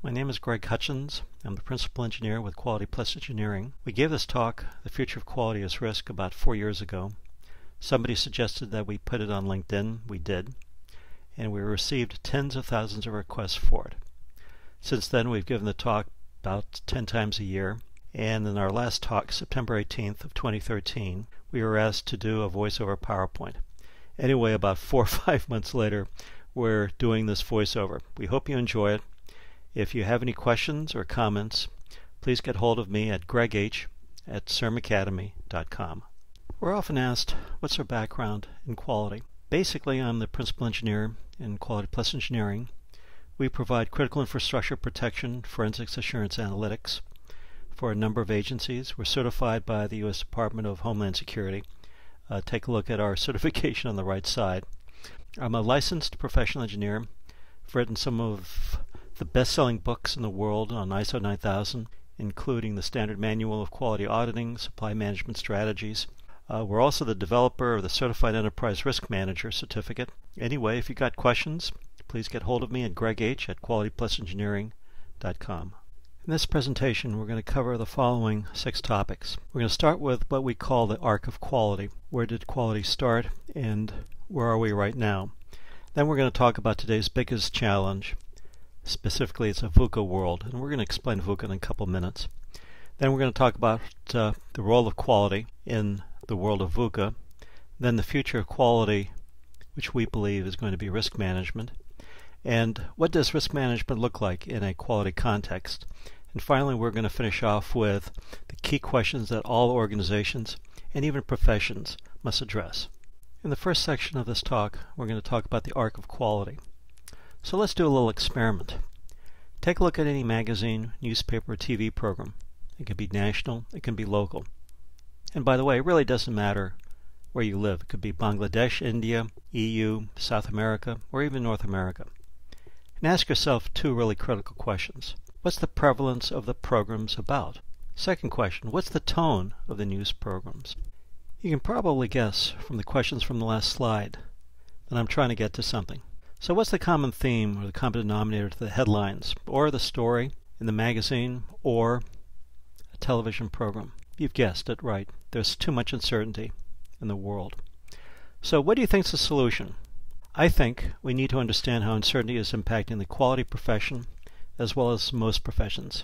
My name is Greg Hutchins. I'm the Principal Engineer with Quality Plus Engineering. We gave this talk, The Future of Quality as Risk, about 4 years ago. Somebody suggested that we put it on LinkedIn. We did. And we received tens of thousands of requests for it. Since then, we've given the talk about 10 times a year. And in our last talk, September 18th of 2013, we were asked to do a voiceover PowerPoint. Anyway, about 4 or 5 months later, we're doing this voiceover. We hope you enjoy it. If you have any questions or comments, please get hold of me at gregh@cermacademy.com. We're often asked, what's our background in quality? Basically, I'm the Principal Engineer in Quality Plus Engineering. We provide critical infrastructure protection, forensics assurance analytics for a number of agencies. We're certified by the U.S. Department of Homeland Security. Take a look at our certification on the right side. I'm a licensed professional engineer. I've written some of the best-selling books in the world on ISO 9000, including the Standard Manual of Quality Auditing, Supply Management Strategies. We're also the developer of the Certified Enterprise Risk Manager certificate. Anyway, if you've got questions, please get hold of me at gregh@qualityplusengineering.com. In this presentation, we're going to cover the following 6 topics. We're going to start with what we call the arc of quality. Where did quality start, and where are we right now? Then we're going to talk about today's biggest challenge. Specifically, it's a VUCA world, and we're going to explain VUCA in a couple minutes. Then we're going to talk about the role of quality in the world of VUCA. Then the future of quality, which we believe is going to be risk management. And what does risk management look like in a quality context? And finally, we're going to finish off with the key questions that all organizations and even professions must address. In the first section of this talk, we're going to talk about the arc of quality. So let's do a little experiment. Take a look at any magazine, newspaper, or TV program. It can be national, it can be local. And by the way, it really doesn't matter where you live. It could be Bangladesh, India, EU, South America, or even North America. And ask yourself 2 really critical questions. What's the prevalence of the programs about? Second question, what's the tone of the news programs? You can probably guess from the questions from the last slide that I'm trying to get to something. So what's the common theme or the common denominator to the headlines or the story in the magazine or a television program? You've guessed it right. There's too much uncertainty in the world. So what do you think is the solution? I think we need to understand how uncertainty is impacting the quality profession as well as most professions.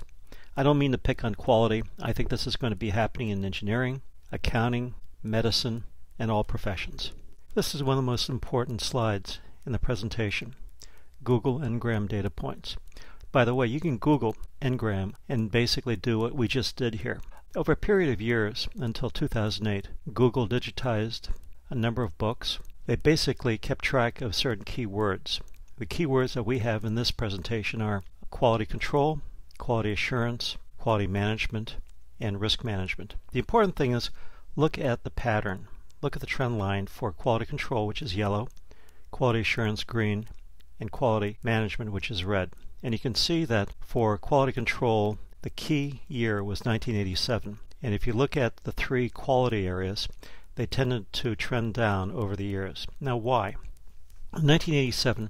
I don't mean to pick on quality. I think this is going to be happening in engineering, accounting, medicine, and all professions. This is one of the most important slides in the presentation. Google Ngram data points. By the way, you can Google Ngram and basically do what we just did here. Over a period of years, until 2008, Google digitized a number of books. They basically kept track of certain keywords. The keywords that we have in this presentation are quality control, quality assurance, quality management, and risk management. The important thing is look at the pattern. Look at the trend line for quality control, which is yellow, quality assurance green, and quality management, which is red. And you can see that for quality control, the key year was 1987. And if you look at the 3 quality areas, they tended to trend down over the years. Now why? In 1987,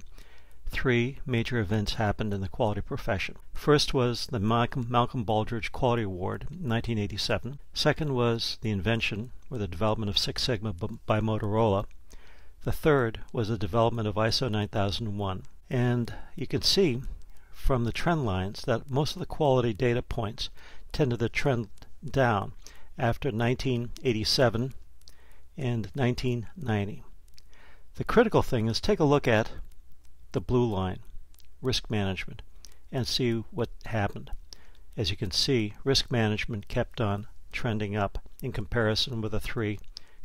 3 major events happened in the quality profession. First was the Malcolm Baldrige Quality Award in 1987. Second was the invention or the development of Six Sigma by Motorola. The third was the development of ISO 9001. And you can see from the trend lines that most of the quality data points tended to trend down after 1987 and 1990. The critical thing is take a look at the blue line, risk management, and see what happened. As you can see, risk management kept on trending up in comparison with the 3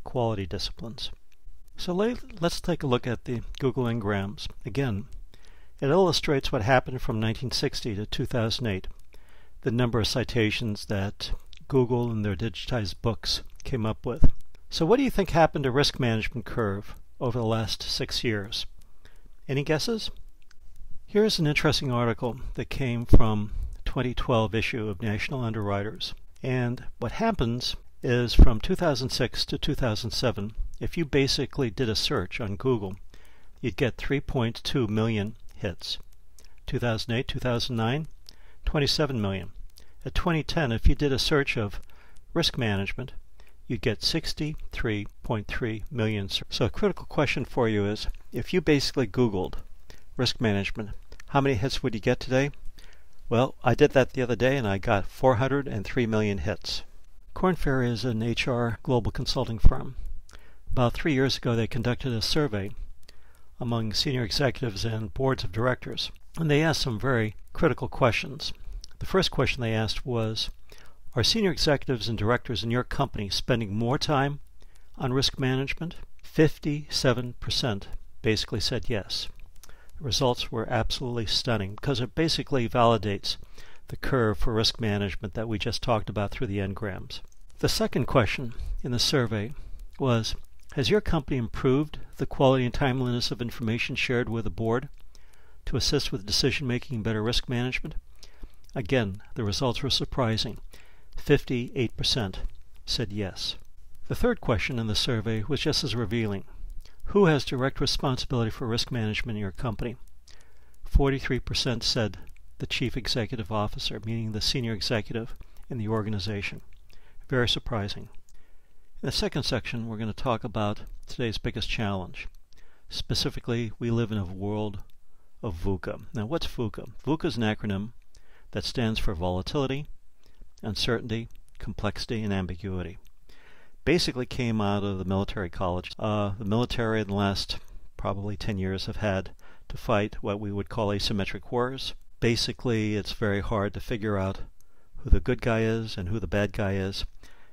quality disciplines. So let's take a look at the Google Ngrams. Again, it illustrates what happened from 1960 to 2008, the number of citations that Google and their digitized books came up with. So what do you think happened to risk management curve over the last 6 years? Any guesses? Here's an interesting article that came from the 2012 issue of National Underwriters. And what happens is from 2006 to 2007, if you basically did a search on Google, you'd get 3.2 million hits. 2008, 2009, 27 million. At 2010, if you did a search of risk management, you'd get 63.3 million. So a critical question for you is, if you basically Googled risk management, how many hits would you get today? Well, I did that the other day and I got 403 million hits. Korn Ferry is an HR global consulting firm. About 3 years ago, they conducted a survey among senior executives and boards of directors, and they asked some very critical questions. The first question they asked was, are senior executives and directors in your company spending more time on risk management? 57% basically said yes. The results were absolutely stunning because it basically validates the curve for risk management that we just talked about through the N-grams. The second question in the survey was, has your company improved the quality and timeliness of information shared with the board to assist with decision-making and better risk management? Again, the results were surprising. 58% said yes. The third question in the survey was just as revealing. Who has direct responsibility for risk management in your company? 43% said the chief executive officer, meaning the senior executive in the organization. Very surprising. In the second section, we're going to talk about today's biggest challenge. Specifically, we live in a world of VUCA. Now, what's VUCA? VUCA is an acronym that stands for volatility, uncertainty, complexity, and ambiguity. Basically came out of the military college. The military in the last probably 10 years have had to fight what we would call asymmetric wars. Basically, it's very hard to figure out who the good guy is and who the bad guy is,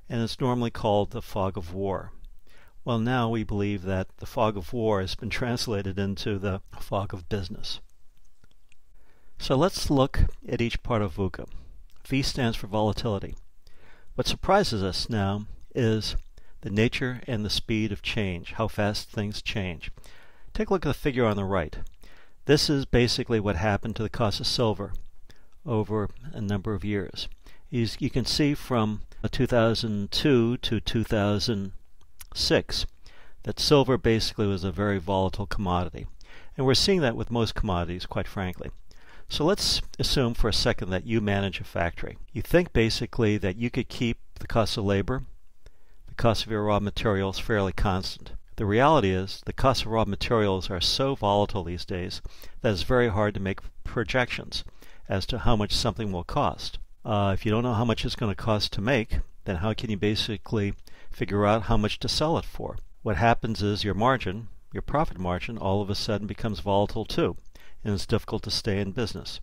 and it's normally called the fog of war. Well, now we believe that the fog of war has been translated into the fog of business. So let's look at each part of VUCA. V stands for volatility. What surprises us now is the nature and the speed of change, how fast things change. Take a look at the figure on the right. This is basically what happened to the cost of silver over a number of years. You can see from 2002 to 2006 that silver basically was a very volatile commodity. And we're seeing that with most commodities, quite frankly. So let's assume for a second that you manage a factory. You think basically that you could keep the cost of labor, the cost of your raw materials fairly constant. The reality is the cost of raw materials are so volatile these days that it's very hard to make projections as to how much something will cost. If you don't know how much it's going to cost to make, then how can you basically figure out how much to sell it for? What happens is your margin, your profit margin, all of a sudden becomes volatile too, and it's difficult to stay in business.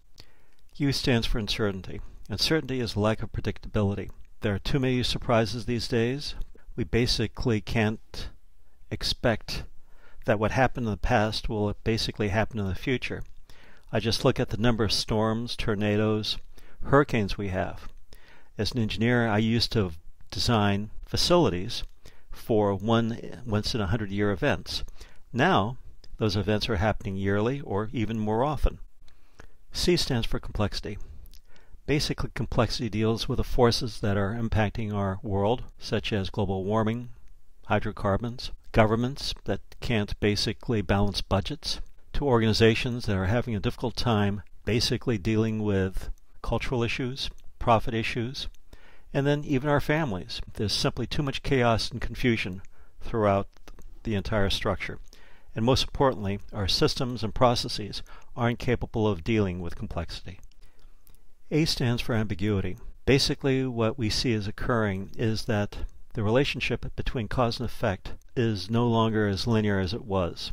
U stands for uncertainty. Uncertainty is lack of predictability. There are too many surprises these days. We basically can't expect that what happened in the past will basically happen in the future. I just look at the number of storms, tornadoes, hurricanes we have. As an engineer, I used to design facilities for once in 100-year events. Now, those events are happening yearly or even more often. C stands for complexity. Basically, complexity deals with the forces that are impacting our world, such as global warming, hydrocarbons, governments that can't basically balance budgets, to organizations that are having a difficult time basically dealing with cultural issues, profit issues, and then even our families. There's simply too much chaos and confusion throughout the entire structure. And most importantly, our systems and processes aren't capable of dealing with complexity. A stands for ambiguity. Basically, what we see is occurring is that the relationship between cause and effect is no longer as linear as it was.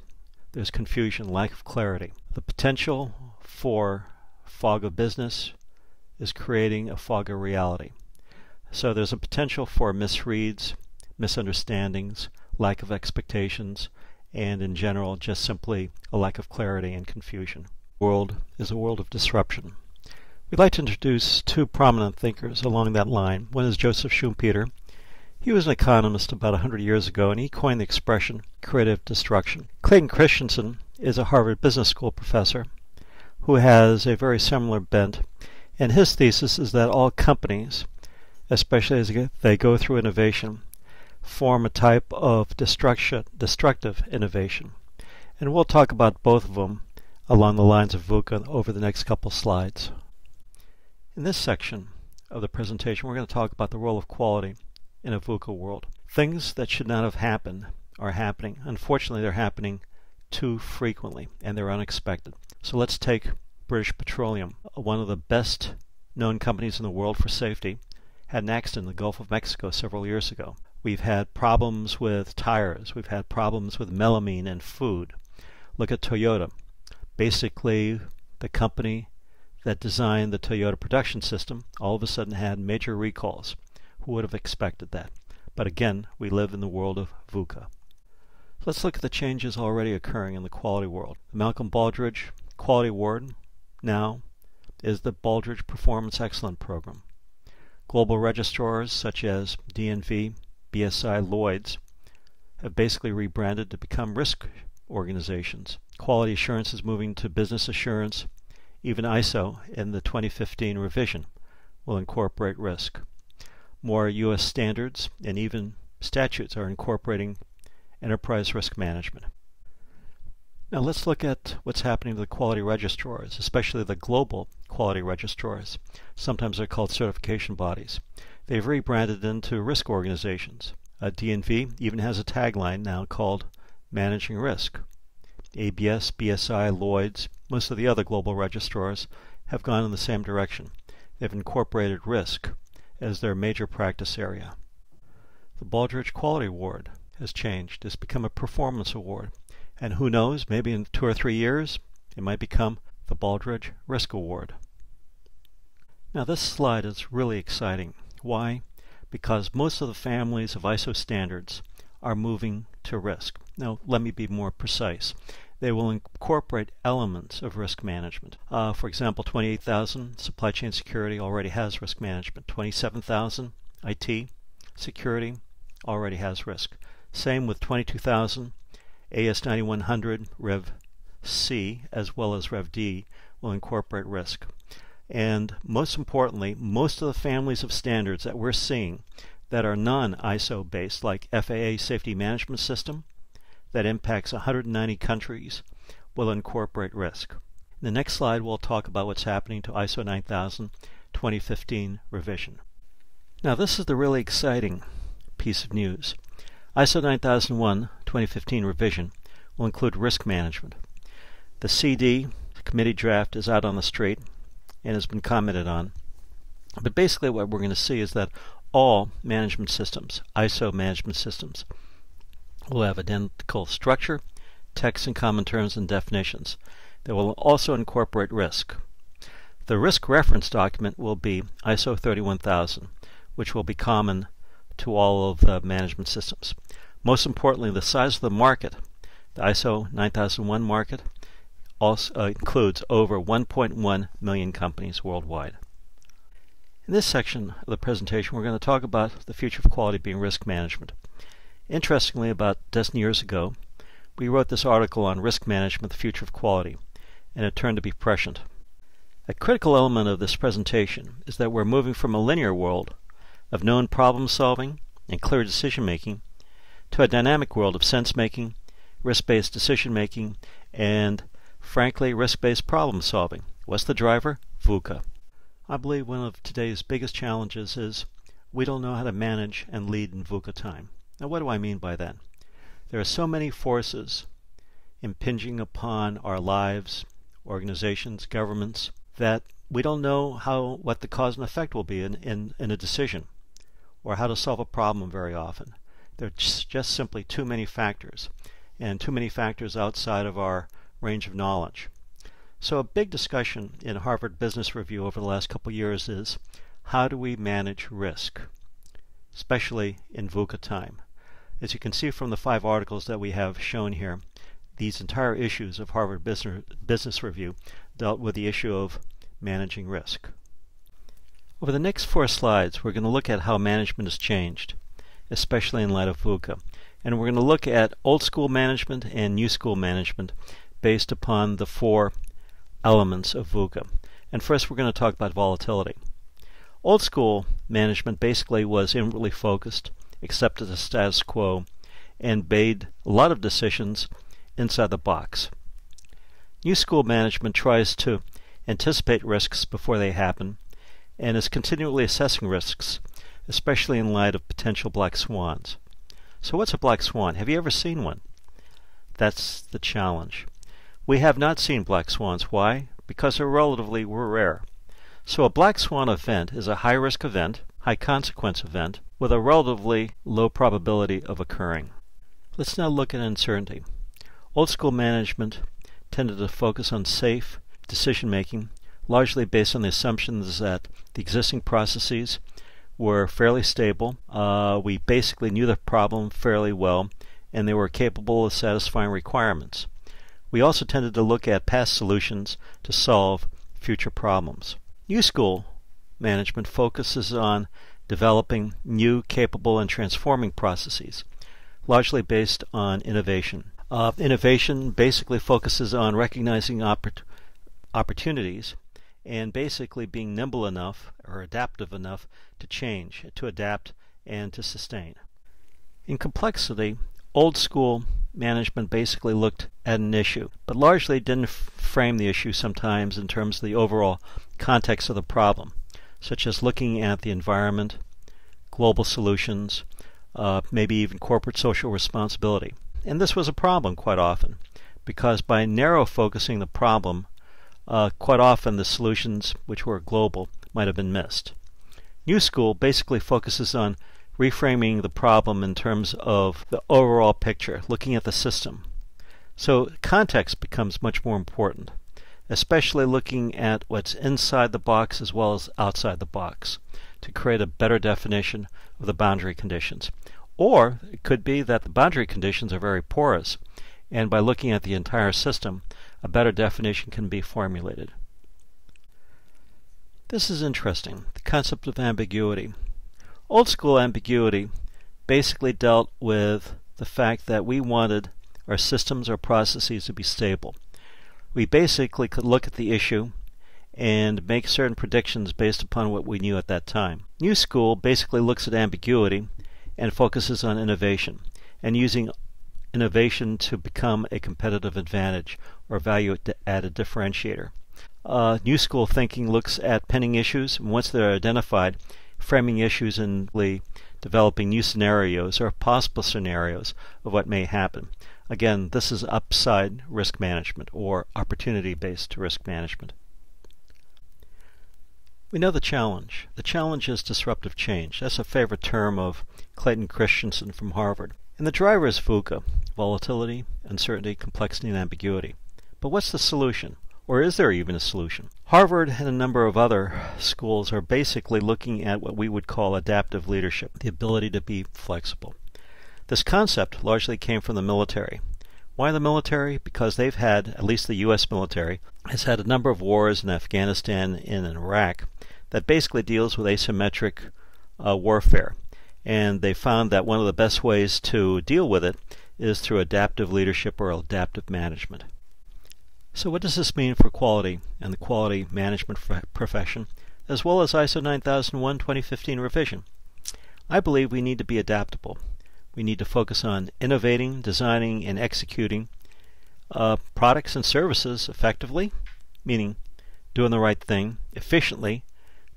There's confusion, lack of clarity. The potential for fog of business is creating a fog of reality. So there's a potential for misreads, misunderstandings, lack of expectations, and in general, just simply a lack of clarity and confusion. The world is a world of disruption. We'd like to introduce two prominent thinkers along that line. One is Joseph Schumpeter. He was an economist about 100 years ago, and he coined the expression creative destruction. Clayton Christensen is a Harvard Business School professor who has a very similar bent, and his thesis is that all companies, especially as they go through innovation, form a type of destructive innovation. And we'll talk about both of them along the lines of VUCA over the next couple slides. In this section of the presentation, we're going to talk about the role of quality in a VUCA world. Things that should not have happened are happening. Unfortunately, they're happening too frequently, and they're unexpected. So let's take British Petroleum, one of the best known companies in the world for safety, had an accident in the Gulf of Mexico several years ago. We've had problems with tires. We've had problems with melamine and food. Look at Toyota. Basically, the company that designed the Toyota production system all of a sudden had major recalls. Who would have expected that? But again, we live in the world of VUCA. Let's look at the changes already occurring in the quality world. The Malcolm Baldrige Quality Award now is the Baldrige Performance Excellence Program. Global registrars such as DNV, BSI, Lloyd's have basically rebranded to become risk organizations. Quality assurance is moving to business assurance. Even ISO in the 2015 revision will incorporate risk. More U.S. standards and even statutes are incorporating enterprise risk management. Now let's look at what's happening to the quality registrars, especially the global quality registrars. Sometimes they're called certification bodies. They've rebranded into risk organizations. DNV even has a tagline now called Managing Risk. ABS, BSI, Lloyd's, most of the other global registrars have gone in the same direction. They've incorporated risk as their major practice area. The Baldrige Quality Award has changed. It's become a performance award. And who knows, maybe in 2 or 3 years, it might become the Baldrige Risk Award. Now this slide is really exciting. Why? Because most of the families of ISO standards are moving to risk. Now let me be more precise. They will incorporate elements of risk management. For example, 28,000 supply chain security already has risk management. 27,000 IT security already has risk. Same with 22,000 AS9100 Rev C as well as Rev D will incorporate risk. And most importantly, most of the families of standards that we're seeing that are non-ISO based, like FAA Safety Management System, that impacts 190 countries, will incorporate risk. In the next slide, we'll talk about what's happening to ISO 9000 2015 revision. Now this is the really exciting piece of news. ISO 9001 2015 revision will include risk management. The CD committee draft is out on the street and has been commented on. But basically what we're going to see is that all management systems, ISO management systems, will have identical structure, text and common terms and definitions. They will also incorporate risk. The risk reference document will be ISO 31000, which will be common to all of the management systems. Most importantly, the size of the market, the ISO 9001 market, also includes over 1.1 million companies worldwide. In this section of the presentation, we're going to talk about the future of quality being risk management. Interestingly, about a dozen years ago, we wrote this article on risk management, the future of quality, and it turned to be prescient. A critical element of this presentation is that we're moving from a linear world of known problem solving and clear decision making to a dynamic world of sense making, risk-based decision making, and frankly risk-based problem solving. What's the driver? VUCA. I believe one of today's biggest challenges is we don't know how to manage and lead in VUCA time. Now what do I mean by that? There are so many forces impinging upon our lives, organizations, governments, that we don't know what the cause and effect will be in a decision or how to solve a problem very often. There are just simply too many factors, and too many factors outside of our range of knowledge. So a big discussion in Harvard Business Review over the last couple of years is how do we manage risk, especially in VUCA time. As you can see from the 5 articles that we have shown here, these entire issues of Harvard Business Review dealt with the issue of managing risk. Over the next 4 slides, we're going to look at how management has changed, especially in light of VUCA. And we're going to look at old school management and new school management based upon the 4 elements of VUCA. And first we're going to talk about volatility. Old school management basically was inwardly focused, accepted the status quo, and made a lot of decisions inside the box. New school management tries to anticipate risks before they happen and is continually assessing risks, especially in light of potential black swans. So what's a black swan? Have you ever seen one? That's the challenge. We have not seen black swans. Why? Because they're relatively rare. So a black swan event is a high-risk event, high-consequence event, with a relatively low probability of occurring. Let's now look at uncertainty. Old school management tended to focus on safe decision-making, largely based on the assumptions that the existing processes were fairly stable. We basically knew the problem fairly well, and they were capable of satisfying requirements. We also tended to look at past solutions to solve future problems. New school management focuses on developing new, capable, and transforming processes, largely based on innovation. Innovation basically focuses on recognizing opportunities and basically being nimble enough or adaptive enough to change, to adapt, and to sustain. In complexity, old school management basically looked at an issue, but largely didn't frame the issue sometimes in terms of the overall context of the problem, such as looking at the environment, global solutions, maybe even corporate social responsibility. And this was a problem quite often, because by narrow focusing the problem, quite often the solutions, which were global, might have been missed. New School basically focuses on reframing the problem in terms of the overall picture, looking at the system. So context becomes much more important, especially looking at what's inside the box as well as outside the box to create a better definition of the boundary conditions. Or it could be that the boundary conditions are very porous, and by looking at the entire system, a better definition can be formulated. This is interesting, the concept of ambiguity. Old school ambiguity basically dealt with the fact that we wanted our systems or processes to be stable. We basically could look at the issue and make certain predictions based upon what we knew at that time. New School basically looks at ambiguity and focuses on innovation, and using innovation to become a competitive advantage or value-added differentiator. New School thinking looks at pending issues, and once they're identified, framing issues and developing new scenarios or possible scenarios of what may happen. Again, this is upside risk management or opportunity-based risk management. We know the challenge. The challenge is disruptive change. That's a favorite term of Clayton Christensen from Harvard. And the driver is VUCA, volatility, uncertainty, complexity, and ambiguity. But what's the solution? Or is there even a solution? Harvard and a number of other schools are basically looking at what we would call adaptive leadership, the ability to be flexible. This concept largely came from the military. Why the military? Because they've had, at least the U.S. military, has had a number of wars in Afghanistan and in Iraq that basically deals with asymmetric warfare. And they found that one of the best ways to deal with it is through adaptive leadership or adaptive management. So what does this mean for quality and the quality management profession, as well as ISO 9001 2015 revision? I believe we need to be adaptable. We need to focus on innovating, designing, and executing products and services effectively, meaning doing the right thing, efficiently,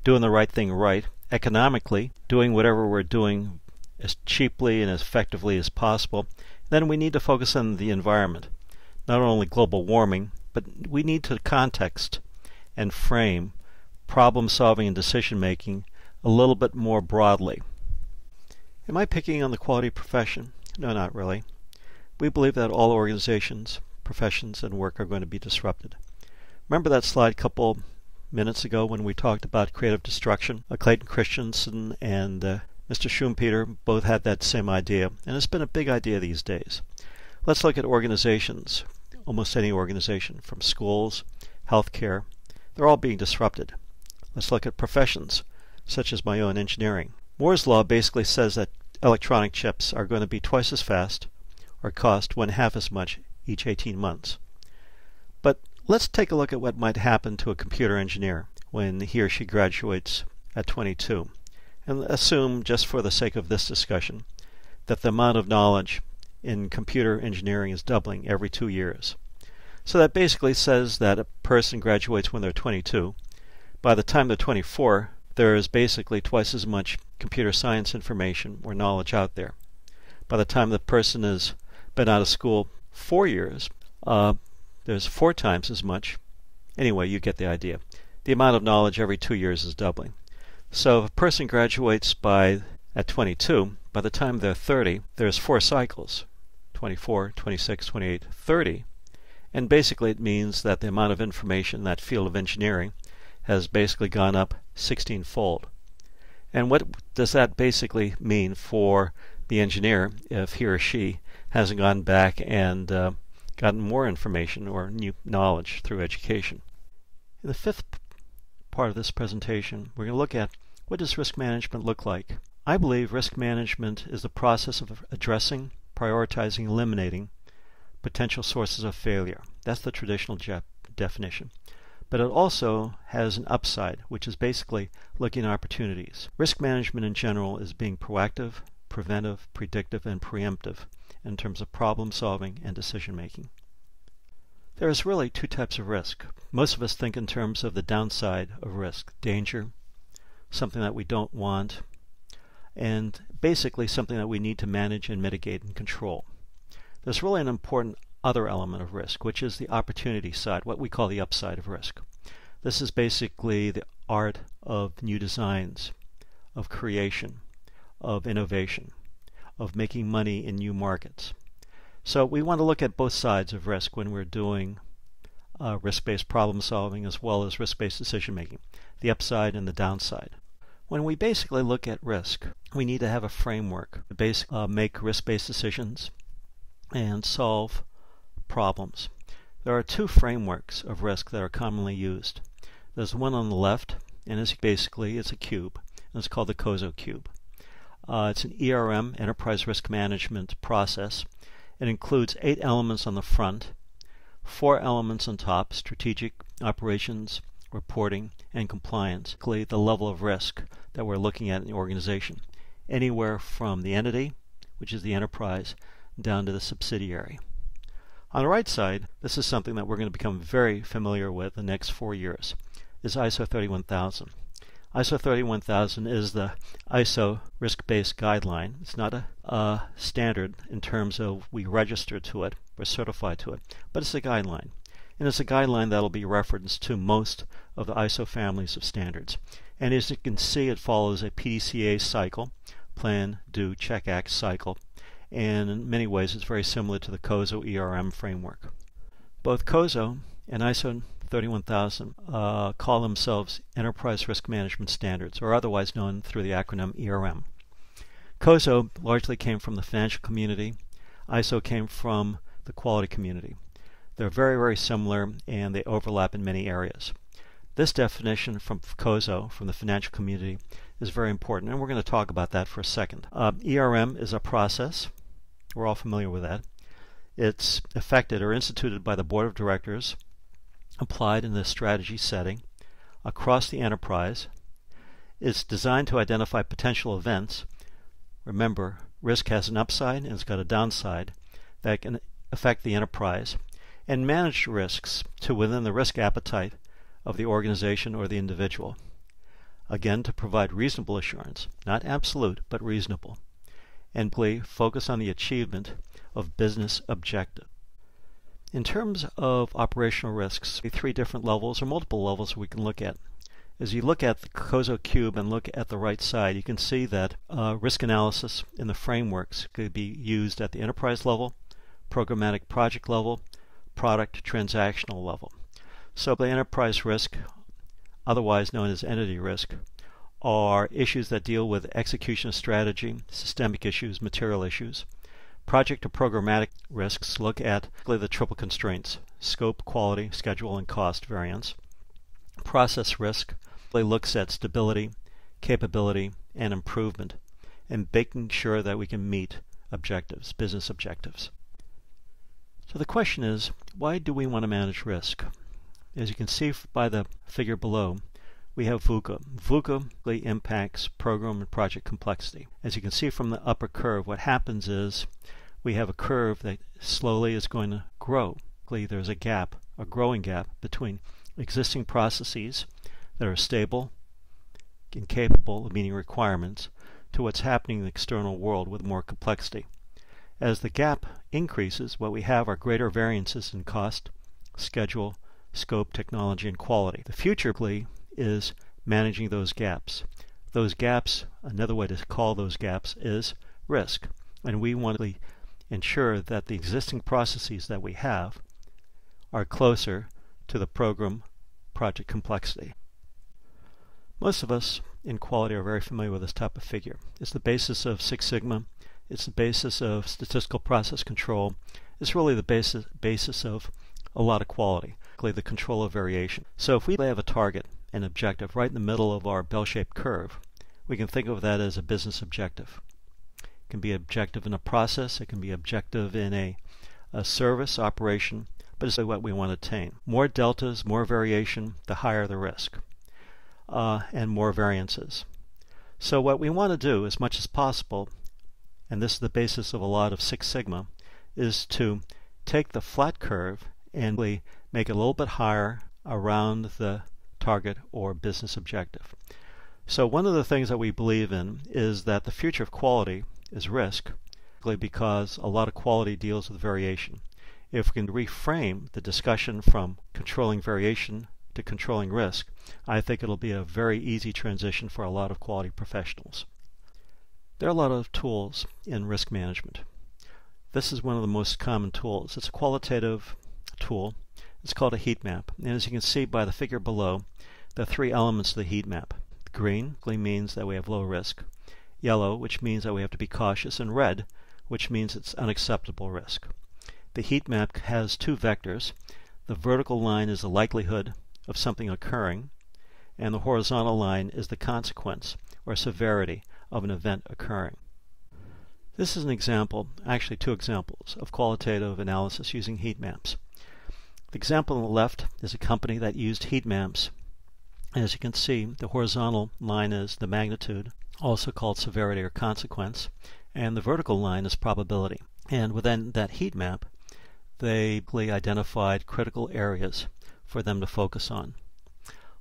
doing the right thing right, economically, doing whatever we're doing as cheaply and as effectively as possible. Then we need to focus on the environment, not only global warming, but we need to context and frame problem solving and decision making a little bit more broadly. Am I picking on the quality profession? No, not really. We believe that all organizations, professions, and work are going to be disrupted. Remember that slide a couple minutes ago when we talked about creative destruction? Clayton Christensen and Mr. Schumpeter both had that same idea, and it's been a big idea these days. Let's look at organizations. Almost any organization, from schools, healthcare, they're all being disrupted. Let's look at professions, such as my own engineering. Moore's law basically says that electronic chips are going to be twice as fast or cost 1/2 as much each 18 months. But let's take a look at what might happen to a computer engineer when he or she graduates at 22. And assume, just for the sake of this discussion, that the amount of knowledge in computer engineering is doubling every 2 years. So that basically says that a person graduates when they're 22. By the time they're 24, there is basically twice as much computer science information or knowledge out there. By the time the person has been out of school 4 years, there's 4 times as much. Anyway, you get the idea. The amount of knowledge every 2 years is doubling. So if a person graduates at 22, by the time they're 30, there's 4 cycles, 24, 26, 28, 30. And basically it means that the amount of information in that field of engineering has basically gone up 16-fold. And what does that basically mean for the engineer if he or she hasn't gone back and gotten more information or new knowledge through education? In the 5th part of this presentation, we're going to look at what does risk management look like. I believe risk management is the process of addressing, prioritizing, eliminating potential sources of failure. That's the traditional definition. But it also has an upside, which is basically looking at opportunities. Risk management in general is being proactive, preventive, predictive, and preemptive in terms of problem solving and decision making. There is really 2 types of risk. Most of us think in terms of the downside of risk, danger, something that we don't want, and basically something that we need to manage and mitigate and control. There's really an important other element of risk, which is the opportunity side, what we call the upside of risk. This is basically the art of new designs, of creation, of innovation, of making money in new markets. So we want to look at both sides of risk when we're doing risk-based problem solving as well as risk-based decision making, the upside and the downside. When we basically look at risk, we need to have a framework to make risk-based decisions and solve problems. There are 2 frameworks of risk that are commonly used. There's one on the left, and it's a cube, and it's called the COSO cube. It's an ERM, Enterprise Risk Management process. It includes 8 elements on the front, 4 elements on top: strategic, operations, reporting, and compliance. The level of risk that we're looking at in the organization, anywhere from the entity, which is the enterprise, down to the subsidiary. On the right side, this is something that we're going to become very familiar with the next 4 years, is ISO 31000. ISO 31000 is the ISO risk-based guideline. It's not a standard in terms of we register to it, we're certified to it, but it's a guideline. And it's a guideline that will be referenced to most of the ISO families of standards. And as you can see, it follows a PDCA cycle, plan, do, check, act cycle. And in many ways it's very similar to the COSO ERM framework. Both COSO and ISO 31000 call themselves Enterprise Risk Management Standards, or otherwise known through the acronym ERM. COSO largely came from the financial community. ISO came from the quality community. They're very, very similar, and they overlap in many areas. This definition from COSO, from the financial community, is very important, and we're going to talk about that for a second. ERM is a process. We're all familiar with that. It's effected or instituted by the board of directors, applied in the strategy setting across the enterprise. It's designed to identify potential events. Remember, risk has an upside and it's got a downside that can affect the enterprise, and manage risks to within the risk appetite of the organization or the individual. Again, to provide reasonable assurance, not absolute, but reasonable, and focus on the achievement of business objectives. In terms of operational risks, 3 different levels or multiple levels we can look at. As you look at the COSO cube and look at the right side, you can see that risk analysis in the frameworks could be used at the enterprise level, programmatic project level, product transactional level. So the enterprise risk, otherwise known as entity risk, are issues that deal with execution of strategy, systemic issues, material issues. Project or programmatic risks look at the triple constraints: scope, quality, schedule, and cost variance. Process risk looks at stability, capability, and improvement, and making sure that we can meet objectives, business objectives. So the question is, why do we want to manage risk? As you can see by the figure below, we have VUCA. VUCA impacts program and project complexity. As you can see from the upper curve, what happens is we have a curve that slowly is going to grow. There's a gap, a growing gap, between existing processes that are stable, incapable of meeting requirements to what's happening in the external world with more complexity. As the gap increases, what we have are greater variances in cost, schedule, scope, technology, and quality. The future is managing those gaps. Those gaps, another way to call those gaps is risk. And we want to ensure that the existing processes that we have are closer to the project complexity. Most of us in quality are very familiar with this type of figure. It's the basis of Six Sigma. It's the basis of statistical process control. It's really the basis of a lot of quality, the control of variation. So if we have a target, an objective, right in the middle of our bell-shaped curve, we can think of that as a business objective. It can be objective in a process, it can be objective in a service operation, but it's what we want to attain. More deltas, more variation, the higher the risk, and more variances. So what we want to do as much as possible, and this is the basis of a lot of Six Sigma, is to take the flat curve and make it a little bit higher around the target or business objective. So one of the things that we believe in is that the future of quality is risk, because a lot of quality deals with variation. If we can reframe the discussion from controlling variation to controlling risk, I think it'll be a very easy transition for a lot of quality professionals. There are a lot of tools in risk management. This is one of the most common tools. It's a qualitative tool. It's called a heat map. And as you can see by the figure below, there are three elements to the heat map. Green means that we have low risk. Yellow, which means that we have to be cautious. And red, which means it's unacceptable risk. The heat map has two vectors. The vertical line is the likelihood of something occurring, and the horizontal line is the consequence or severity of an event occurring. This is an example, actually two examples, of qualitative analysis using heat maps. The example on the left is a company that used heat maps. As you can see, the horizontal line is the magnitude, also called severity or consequence, and the vertical line is probability. And within that heat map, they identified critical areas for them to focus on.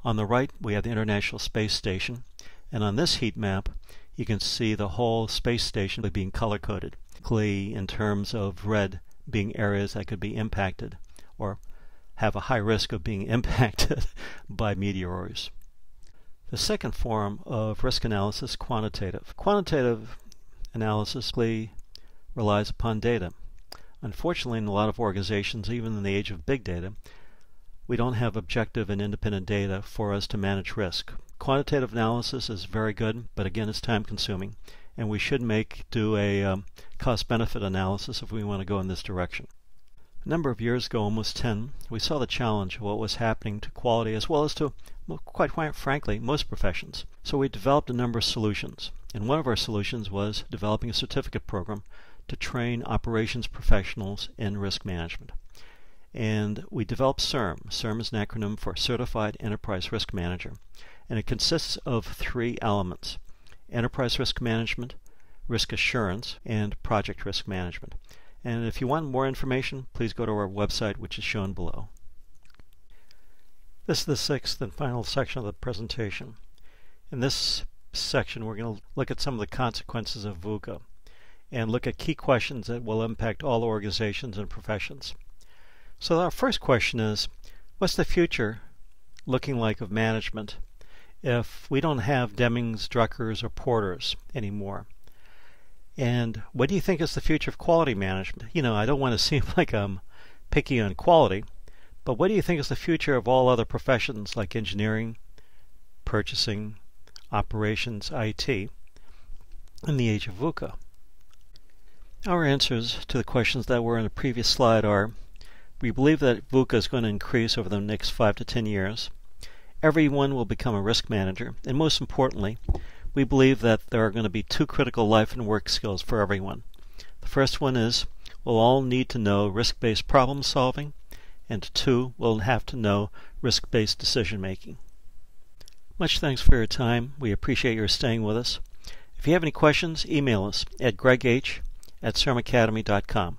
On the right, we have the International Space Station, and on this heat map, you can see the whole space station being color-coded, in terms of red being areas that could be impacted or have a high risk of being impacted by meteors. The second form of risk analysis, quantitative. Quantitative analysis relies upon data. Unfortunately, in a lot of organizations, even in the age of big data, we don't have objective and independent data for us to manage risk. Quantitative analysis is very good, but again, it's time-consuming, and we should do a cost-benefit analysis if we want to go in this direction. A number of years ago, almost 10, we saw the challenge of what was happening to quality as well as to, quite frankly, most professions. So we developed a number of solutions, and one of our solutions was developing a certificate program to train operations professionals in risk management. And we developed CERM. CERM is an acronym for Certified Enterprise Risk Manager, and it consists of three elements: enterprise risk management, risk assurance, and project risk management. And if you want more information, please go to our website, which is shown below. This is the sixth and final section of the presentation. In this section, we're going to look at some of the consequences of VUCA and look at key questions that will impact all organizations and professions. So our first question is, what's the future looking like of management if we don't have Demings, Druckers, or Porters anymore? And what do you think is the future of quality management? I don't want to seem like I'm picky on quality, but what do you think is the future of all other professions like engineering, purchasing, operations, IT, in the age of VUCA? Our answers to the questions that were in the previous slide are: we believe that VUCA is going to increase over the next 5 to 10 years. Everyone will become a risk manager, and most importantly, we believe that there are going to be two critical life and work skills for everyone. The first one is we'll all need to know risk-based problem solving, and two, we'll have to know risk-based decision making. Much thanks for your time. We appreciate your staying with us. If you have any questions, email us at greg.h@cermacademy.com.